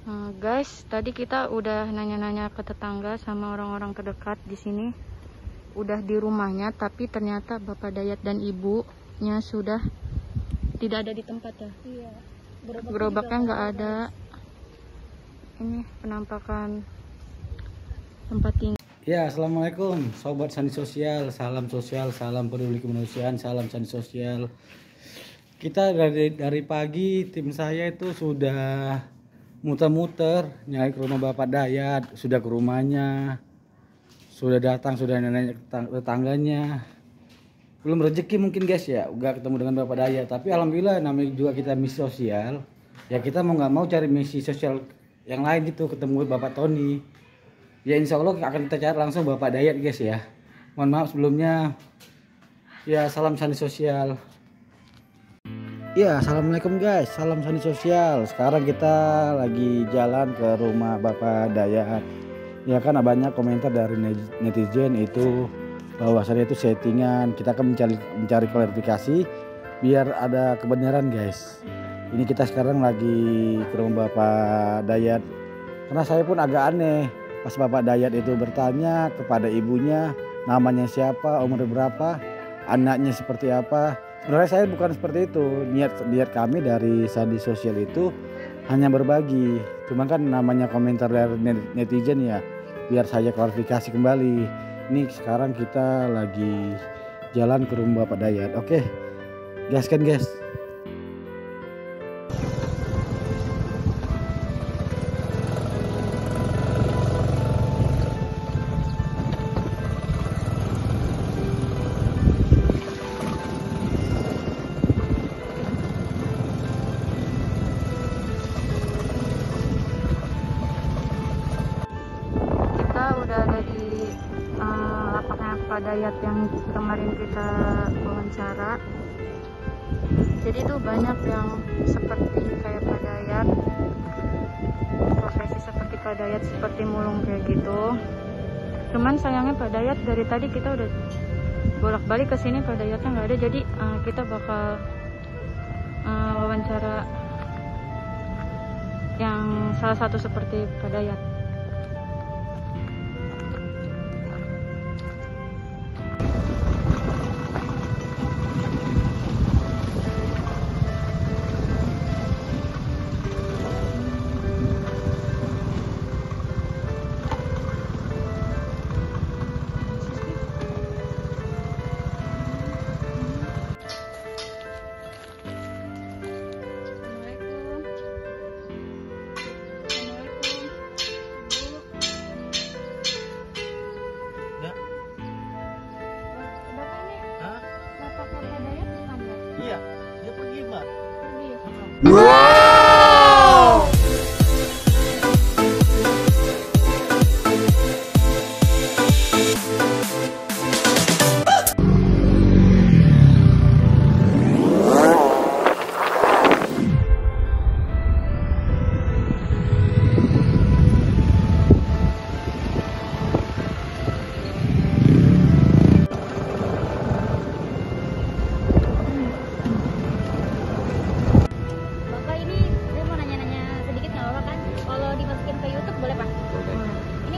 Guys, tadi kita udah nanya-nanya ke tetangga sama orang-orang terdekat di sini. Udah di rumahnya, tapi ternyata Bapak Dayat dan Ibunya sudah tidak ada di tempat ya. Iya. Gerobaknya nggak ada. Ini penampakan tempat tinggal. Ya, assalamualaikum sobat Sandi Sosial, salam peduli kemanusiaan, salam Sandi Sosial. Kita dari pagi tim saya itu sudah muter-muter nyari ke rumah Bapak Dayat, sudah ke rumahnya, sudah datang, sudah nanya tetangganya. Belum rezeki mungkin guys ya, udah ketemu dengan Bapak Dayat. Tapi alhamdulillah namanya juga kita misi sosial, ya kita mau nggak mau cari misi sosial yang lain gitu, ketemu Bapak Tony. Ya insya Allah akan kita cari langsung Bapak Dayat guys ya. Mohon maaf sebelumnya. Ya salam Sandi Sosial. Ya assalamualaikum guys, salam Sandi Sosial. Sekarang kita lagi jalan ke rumah Bapak Dayat. Ya kan banyak komentar dari netizen itu bahwasannya itu settingan. Kita akan mencari klarifikasi biar ada kebenaran guys. Ini kita sekarang lagi ke rumah Bapak Dayat. Karena saya pun agak aneh pas Bapak Dayat itu bertanya kepada ibunya namanya siapa, umur berapa, anaknya seperti apa. Sebenarnya saya bukan seperti itu. Niat kami dari Sandi Sosial itu hanya berbagi. Cuma kan namanya komentar dari netizen ya, biar saya klarifikasi kembali. Ini sekarang kita lagi jalan ke rumah Bapak Dayat. Oke, gaskan guys. Udah ada di lapaknya Pak Dayat yang kemarin kita wawancara. Jadi itu banyak yang seperti kayak Pak Dayat, profesi seperti Pak Dayat, seperti mulung kayak gitu. Cuman sayangnya Pak Dayat dari tadi kita udah bolak-balik ke sini, Pak Dayatnya nggak ada. Jadi kita bakal wawancara yang salah satu seperti Pak Dayat. Iya, dia pergi Mbak. Wow.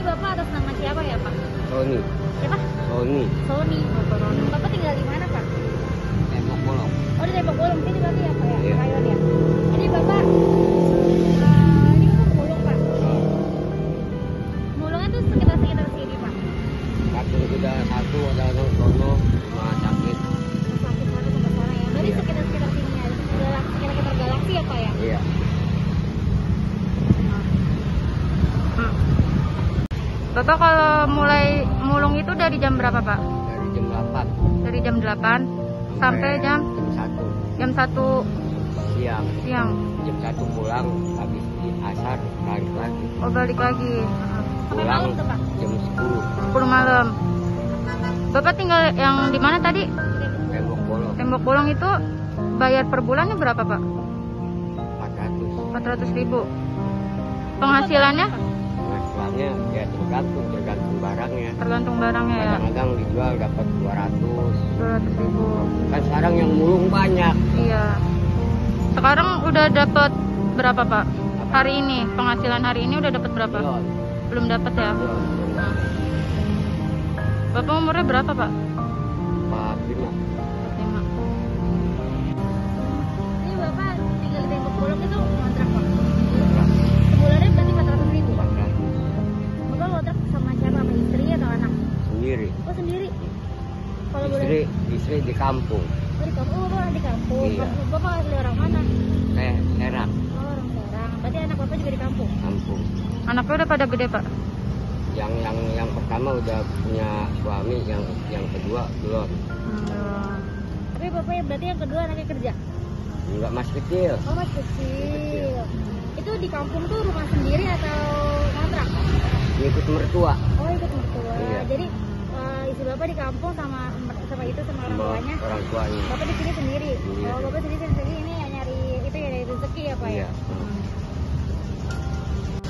Bapak atas nama siapa ya Pak? Sony. Siapa? Sony. Sony. Bapak tinggal di mana Pak? Tembok Bolong. Oh di Tembok Bolong, sini berarti ya Pak ya? Iya. Rayon ya. Ini Bapak, ini kan mulung Pak. Mulungnya tuh sekitar sini Pak. Satu sudah satu ada sono rumah sakit. Sakit satu tempat sana ya. Berarti Iya. sekitar sini ya. Sekitar galaksi ya Pak ya? Iya. Bapak kalau mulai mulung itu dari jam berapa Pak? Dari jam 8 Dari jam 8 sampai jam 1 siang. siang. Jam 1 pulang, habis di asar balik lagi. Oh balik lagi. Sampai Pulang malam tuh Pak? jam 10 malam. Bapak tinggal yang di mana tadi? 10. Tembok Bolong. Tembok Bolong itu bayar per bulannya berapa Pak? 400. 400.000. Penghasilannya? Penghasilannya ya tergantung barangnya. Tergantung barangnya ya. Kadang-kadang dijual dapat 200.000. Kan sekarang yang mulung banyak. Iya. Sekarang udah dapat berapa Pak? hari ini, penghasilan hari ini udah dapat berapa? Belum. Belum dapat ya? Belum. Bapak umurnya berapa, Pak? 45. 5. Ini Bapak tinggal di Tembok Bolong itu kontrak Pak? Sebulannya berarti 400.000 Pak? Bapak kontrak sama siapa? Sama istri atau anak? Sendiri. Oh sendiri? Kalau boleh... Istri di kampung. Oh di kampung? Oh Bapak di kampung? Iya. Bapak asli orang mana? Serang. Oh orang Serang. Berarti anak Bapak juga di kampung? Kampung. Anaknya udah pada gede, Pak? Yang pertama udah punya suami, yang kedua belum. Tapi Bapak berarti yang kedua anaknya kerja? Enggak, masih kecil. Oh masih kecil. Itu di kampung tuh rumah sendiri atau kontrak? Ikut mertua. Oh ikut mertua. Iya. Jadi istri Bapak di kampung sama orang tuanya? Orang tuanya. Bapak di sini sendiri? Sendiri. Oh Bapak sendiri ini ya nyari itu ya dari rezeki ya Pak Iya. ya?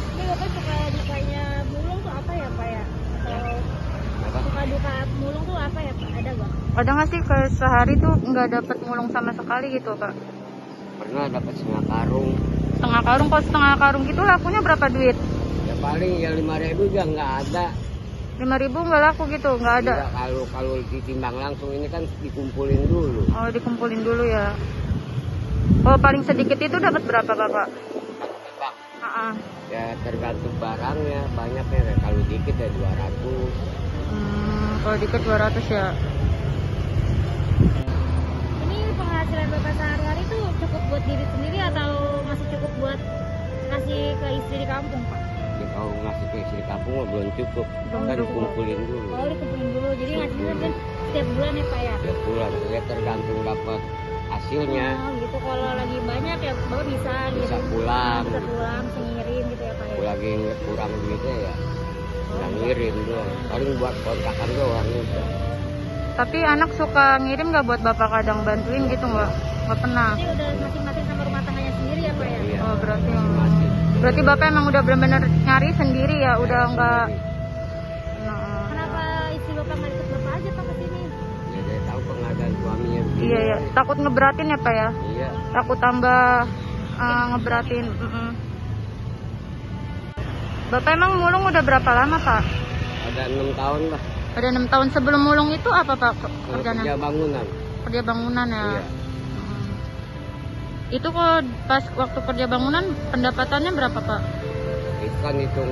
Ini Bapak suka dukanya mulung tuh apa ya Pak ya? Atau Apa? suka duka mulung tuh apa ya Pak? Ada gak? Ada nggak sih ke sehari tuh nggak dapat mulung sama sekali gitu, Pak? Pernah dapat setengah karung. Setengah karung, kalau setengah karung gitu lakunya berapa duit? Ya paling ya 5.000 juga nggak ada. 5.000 nggak laku gitu, nggak ada. Enggak, kalau ditimbang langsung ini kan dikumpulin dulu. Oh, dikumpulin dulu ya. Oh, paling sedikit itu dapat berapa, Bapak? Pak, ya tergantung barangnya, banyaknya. Kalau dikit ya 200. Kalau dikit 200 ya. Ini penghasilan Bapak sehari-hari tuh cukup buat diri sendiri atau masih cukup buat kasih ke istri di kampung Pak? Ya, kalau ngasih ke istri kampung mah belum cukup. Belum Kan cukup. dikumpulin dulu. Oh dikumpulin dulu, jadi ngasihnya kan setiap bulan ya Pak ya? Setiap bulan, ya tergantung dapat hasilnya. Oh gitu, kalau lagi banyak ya Bapak bisa Bisa gitu. pulang. Bisa pulang, bisa ngirim gitu ya Pak ya? Kalau lagi kurang duitnya ya nggak ngirim doang. Paling buat kontrakan doang udah. Tapi anak suka ngirim nggak buat Bapak kadang bantuin gitu nggak? Nggak pernah. Ini udah masing-masing sama rumah tangganya sendiri ya Pak ya? Iya. Oh, berarti Masih. berarti Bapak emang udah benar-benar nyari sendiri ya, udah nggak. Nah, Kenapa istri Bapak nggak ikut Bapak aja Pak ke sini? Ya dia tahu pengadaan suaminya. iya ya, takut ngeberatin ya Pak ya? Iya. Takut tambah ngeberatin. Bapak emang mulung udah berapa lama, Pak? Ada 6 tahun lah. Ada 6 tahun. Sebelum mulung itu apa, Pak, Kerja kerjanya? bangunan. Kerja bangunan ya. Iya. Itu kalau pas waktu kerja bangunan pendapatannya berapa, Pak? Itu kan hitung.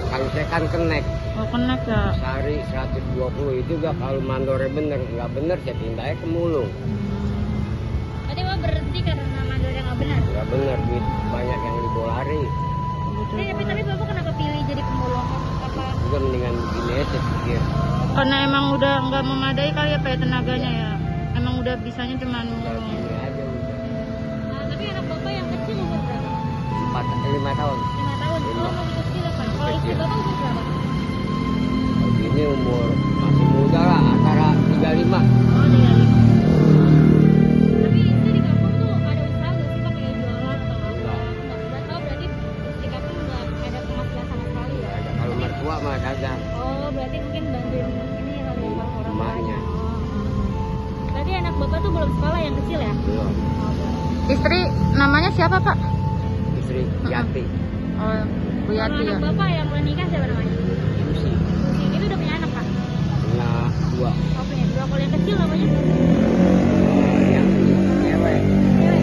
Kalau saya kan kenek. Oh, kenek ya. Sehari 120 itu juga kalau mandornya bener. Nggak bener saya pindahnya ke mulung. Tadi Bapak berhenti karena mandornya nggak benar? Nggak bener, duit banyak yang dibolari. Tapi Bapak kenapa pilih jadi pemulung? Apa? Juga mendingan begini aja pikir. Karena emang udah nggak memadai kali ya, Pak, ya, tenaganya ya. Emang udah bisanya cuma Nggak mulung. begini aja udah. Tapi anak Bapak yang kecil umur berapa? 5 tahun. 5 tahun. Oh, masih kecil ya Pak? Kalau istri Bapak umur berapa? Kalau gini umur masih muda lah, antara 35. Oh, dia 5. Tapi istri di kampung tuh ada usaha nggak sih Pak? Kayak jualan atau apa? Nggak tahu, berarti istri kampung nggak ada penghasilan sama sekali ya? Ada. Kalau mertua mah dagang. Oh, berarti mungkin bantuin ini ya kali ya Pak, orang Emaknya. tuanya. Berarti anak Bapak tuh belum sekolah yang kecil ya? Belum. Istri namanya siapa, Pak? Istri Yati. Oh, Bu Kalau Yati ya. anak Bapak yang udah nikah siapa namanya? Susi. Susi. Itu udah punya anak Pak? Punya 2. Oh, punya 2. Kalau yang kecil namanya? Yang cewek. Cewek.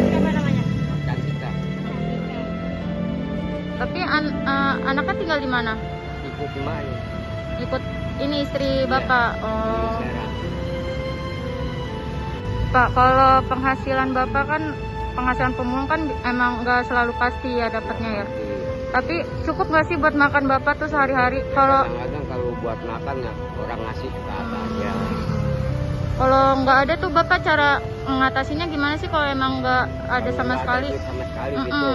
Siapa namanya? Cantika. Cantika. Tapi anaknya tinggal di mana? Ikut emaknya. Ikut ini istri Bapak. Oh. Di Serang. Pak, kalau penghasilan Bapak kan, penghasilan pemulung kan emang nggak selalu pasti ya dapatnya ya. Tapi cukup nggak sih buat makan Bapak tuh sehari-hari? Kalau Kadang-kadang kalau buat makan ya orang ngasih ke aja. kalau nggak ada tuh Bapak cara mengatasinya gimana sih kalau emang nggak ada sama sekali? Sama sekali gitu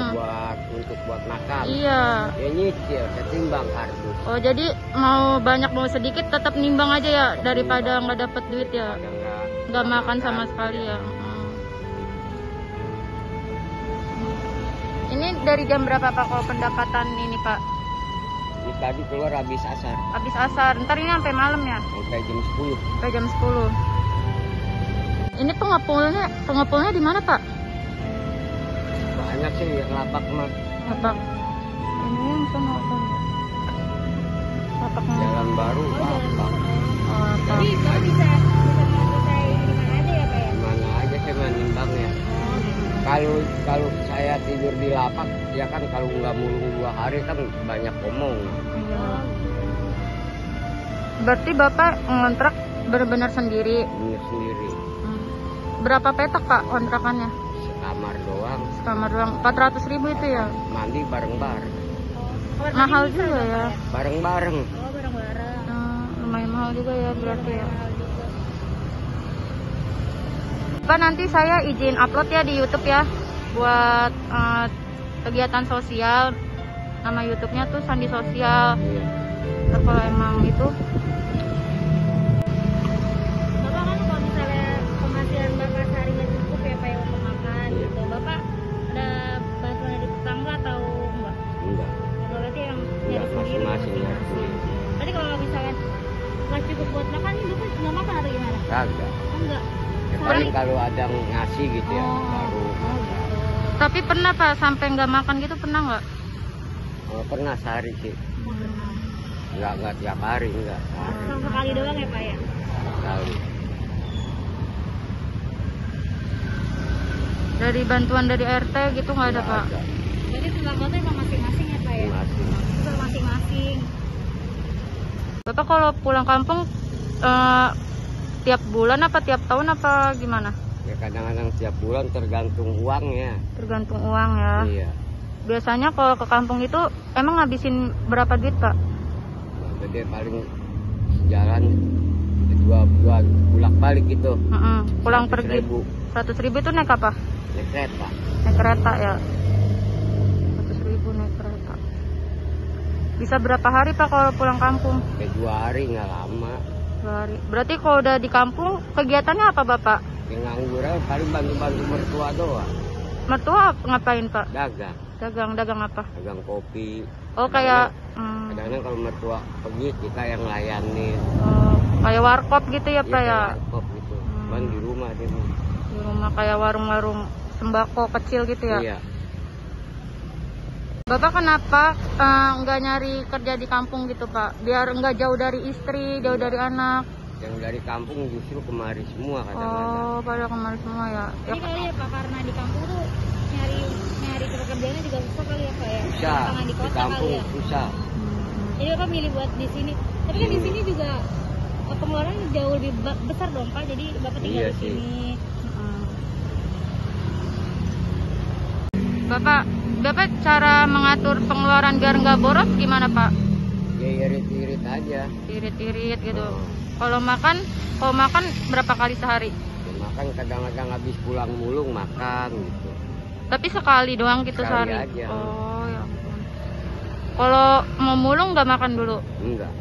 buat makan. Iya. Ya nyicil, ketimbang kardus. Oh, jadi mau banyak mau sedikit tetap nimbang aja ya daripada nggak dapat duit ya. Kadang Nggak makan sama sekali ya. Ini dari jam berapa Pak kalau pendapatan ini Pak? Ini tadi keluar habis asar Habis asar. Ntar ini sampai malam ya? sampai jam 10. Sampai jam 10. Ini pengepulnya di mana Pak? Banyak sih yang lapak mah. Apa? Ini yang sana apa? Tapaknya. Jalan baru apa? Oh, apa? Jadi Bapak bisa membantu saya di mana aja ya Pak ya? Mana aja saya menimbangnya. Oh gitu. Kalau saya tidur di lapak, ya kan kalau nggak mulung 2 hari kan banyak omong. Iya. Berarti Bapak ngontrak benar-benar sendiri. Punya sendiri. Berapa petak Pak kontrakannya? Sekamar doang. Kamar doang. 400.000 itu ya? Mandi bareng-bareng. Kamar Mahal mandi bisa juga Bapak ya. Bareng-bareng. Oh bareng-bareng. Lumayan mahal juga ya berarti ya. Mahal juga. Pak, nanti saya izin upload ya di YouTube ya buat kegiatan sosial. Nama YouTube-nya tuh Sandi Sosial. Iya. Ntar kalau emang itu Bapak kan kalau misalnya penghasilan Bapak sehari nggak cukup ya Pak ya untuk makan Iya. gitu. Bapak ada bantuan dari tetangga atau enggak? Enggak. Berarti yang Enggak, nyari sendiri. masing-masing nyari sendiri. Berarti kalau misalkan nggak cukup buat makan, ini Bapak nggak makan atau gimana? Kagak. Oh, enggak. Ya, paling kalau ada ngasih gitu ya, baru. tapi pernah Pak sampai nggak makan gitu, pernah nggak? Oh, pernah sehari sih. Enggak tiap hari, enggak. Sekali doang ya Pak ya? Sekali. Dari bantuan dari RT gitu nggak ada Pak? Ada. Jadi sembako itu emang masing-masing ya Pak ya? Masing. Bisa masing-masing. Bapak kalau pulang kampung tiap bulan apa tiap tahun apa gimana? Ya kadang-kadang tiap bulan tergantung uangnya. Tergantung uang ya. Iya. Biasanya kalau ke kampung itu emang ngabisin berapa duit Pak? Gede paling jalan 2 bolak balik gitu. Pulang pergi 100.000 100.000 itu naik apa? naik kereta. Naik kereta ya. 100.000 naik kereta. Bisa berapa hari Pak kalau pulang kampung? Kayak 2 hari nggak lama. 2 hari. Berarti kalau udah di kampung kegiatannya apa Bapak? Yang nganggur aja paling bantu-bantu mertua doang. Mertua ngapain Pak? Dagang. Dagang apa? Dagang kopi. Oh kayak Kadang-kadang kalau mertua pergi kita yang layanin. kayak warkop gitu ya Pak ya? Kayak warkop gitu. Cuman di rumah dia. Di rumah kayak warung-warung sembako kecil gitu ya? Iya. Bapak kenapa nggak nyari kerja di kampung gitu Pak? Biar nggak jauh dari istri, jauh dari anak. Yang dari kampung justru kemari semua kadang-kadang. Oh, pada kemarin semua ya. Ini kali ya Pak, karena di kampung tuh nyari pekerjaannya juga susah kali ya Pak ya? Susah. Tangan di Di kota kampung kali ya? susah. Jadi Bapak milih buat di sini. Tapi kan di sini juga pengeluarannya jauh lebih besar dong Pak. Jadi Bapak tinggal Iya di sih. sini. Bapak cara mengatur pengeluaran biar nggak boros gimana Pak? Ya irit-irit aja. Irit-irit gitu. Oh. Kalau makan berapa kali sehari? Ya, makan kadang-kadang habis pulang mulung makan gitu. Tapi sekali doang gitu Sekali sehari. aja. Oh ya ampun. Kalau mau mulung nggak makan dulu? Enggak.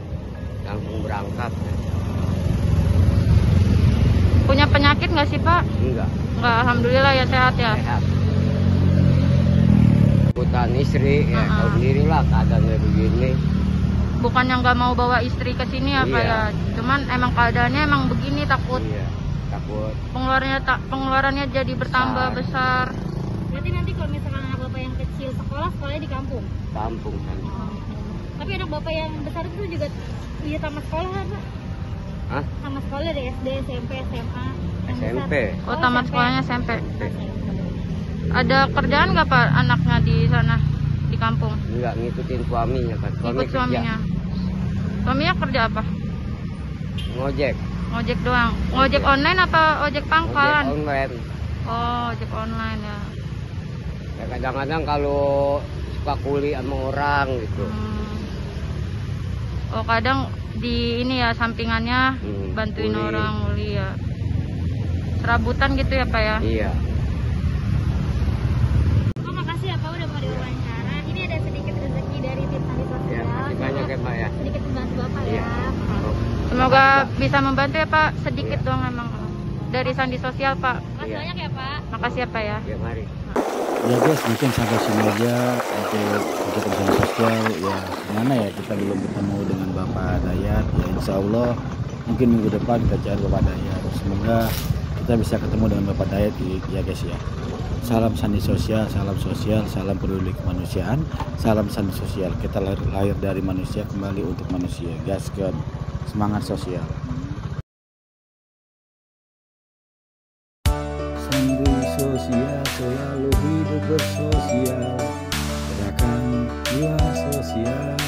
Langsung berangkat. Punya penyakit nggak sih Pak? Enggak. Nggak, alhamdulillah ya sehat ya. Sehat. Kebutuhan istri ya tahu sendiri lah keadaannya begini. Bukan yang nggak mau bawa istri ke sini ya Pak Iya. ya. Cuman emang keadaannya emang begini, takut Iya. Takut. pengeluarannya jadi bertambah besar. Berarti nanti kalau misalkan anak Bapak yang kecil sekolahnya di kampung. Kampung kan. Tapi anak Bapak yang besar itu juga dia tamat sekolah kan Pak? Hah? Tamat sekolah dari SD, SMP, SMA. yang SMP. besar. Oh, tamat SMP. sekolahnya SMP. SMP. Ada kerjaan nggak Pak anaknya di sana di kampung? Enggak ngikutin suaminya kan. Ikut kerja. suaminya. Suaminya kerja apa? Ngojek. Ngojek doang. Ngojek online apa ojek pangkalan? Ngojek online. Oh, ojek online ya. Ya kadang-kadang kalau suka kuli sama orang gitu. Oh, kadang di ini ya sampingannya bantuin kuli. orang nguli ya. Serabutan gitu ya Pak ya? Iya. Oh, makasih ya Pak udah mau diwawancara. Ini ada sedikit rezeki dari tim Sandi Sosial. Ya, masih banyak ya Pak ya. Sedikit membantu Bapak Iya. ya. Semoga bisa membantu ya Pak. Sedikit Iya. doang emang. Dari Sandi Sosial Pak. Makasih Iya. banyak ya Pak. Makasih ya Pak ya. Ya mari. Ya guys, mungkin sampai sini aja untuk kegiatan sosial. Ya gimana ya, kita belum ketemu dengan Bapak Dayat. Ya insya Allah mungkin minggu depan kita cari Bapak Dayat. Semoga kita bisa ketemu dengan Bapak Dayat ya guys ya. Salam sandi sosial, salam peduli kemanusiaan, salam sandi sosial. Kita lahir dari manusia kembali untuk manusia. Gaskan, semangat sosial. Sandi sosial, selalu hidup bersosial. Gerakan jiwa sosial.